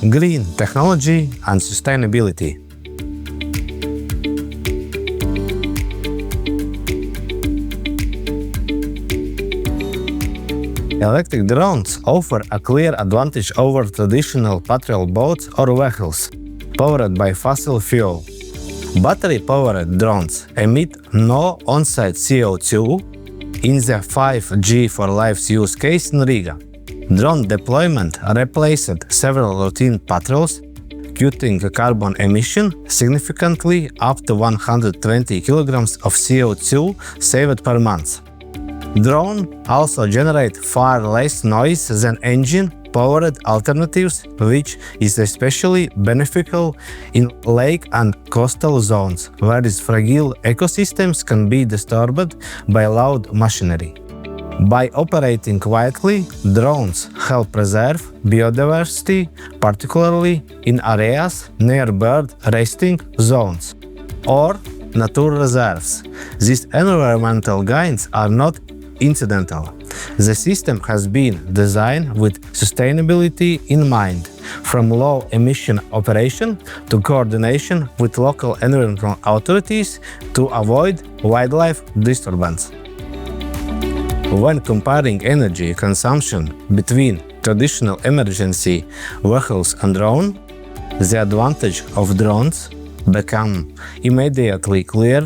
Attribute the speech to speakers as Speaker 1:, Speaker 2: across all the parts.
Speaker 1: green technology and sustainability. Electric drones offer a clear advantage over traditional patrol boats or vehicles powered by fossil fuel. Battery-powered drones emit no on-site CO2 in the 5G for Life use case in Riga. Drone deployment replaced several routine patrols, cutting carbon emission significantly up to 120 kilograms of CO2 saved per month. Drones also generate far less noise than engine-powered alternatives, which is especially beneficial in lake and coastal zones, where these fragile ecosystems can be disturbed by loud machinery. By operating quietly, drones help preserve biodiversity, particularly in areas near bird resting zones or nature reserves. These environmental gains are not incidental. The system has been designed with sustainability in mind, from low-emission operation to coordination with local environmental authorities to avoid wildlife disturbance. When comparing energy consumption between traditional emergency vehicles and drones, the advantage of drones become immediately clear.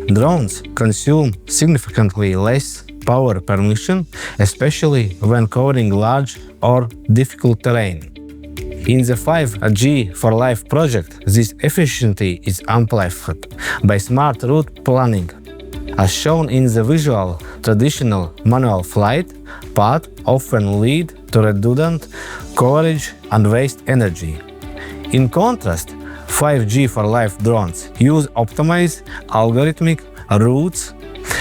Speaker 1: Drones consume significantly less power per mission, especially when covering large or difficult terrain. In the 5G for Life project, this efficiency is amplified by smart route planning. As shown in the visual, traditional manual flight paths often lead to redundant coverage and waste energy. In contrast, 5G for Life drones use optimized algorithmic routes,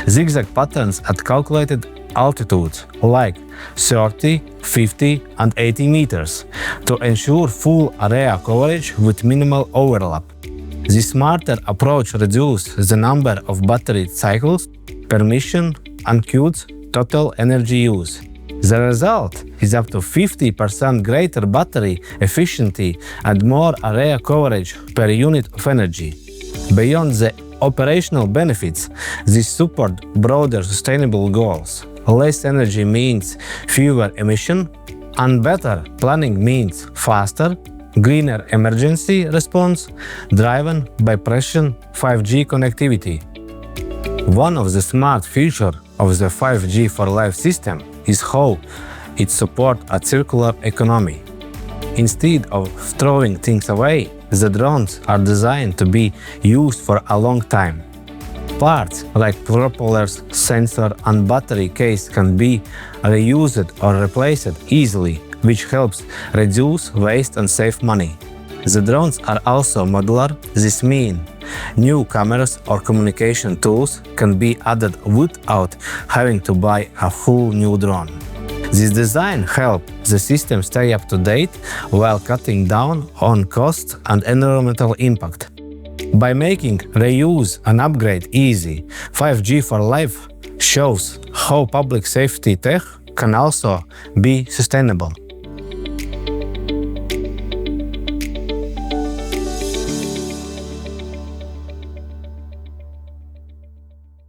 Speaker 1: zigzag patterns at calculated altitudes like 30, 50 and 80 meters to ensure full area coverage with minimal overlap. This smarter approach reduces the number of battery cycles per mission and cuts total energy use. The result is up to 50% greater battery efficiency and more area coverage per unit of energy. Beyond the operational benefits, these support broader sustainable goals. Less energy means fewer emissions, and better planning means faster, greener emergency response driven by prescient 5G connectivity. One of the smart features of the 5G for Life system is how it supports a circular economy. Instead of throwing things away, the drones are designed to be used for a long time. Parts like propellers, sensor and battery case can be reused or replaced easily, which helps reduce waste and save money. The drones are also modular. This means new cameras or communication tools can be added without having to buy a full new drone. This design helps the system stay up to date while cutting down on cost and environmental impact. By making reuse and upgrade easy, 5G for Life shows how public safety tech can also be sustainable.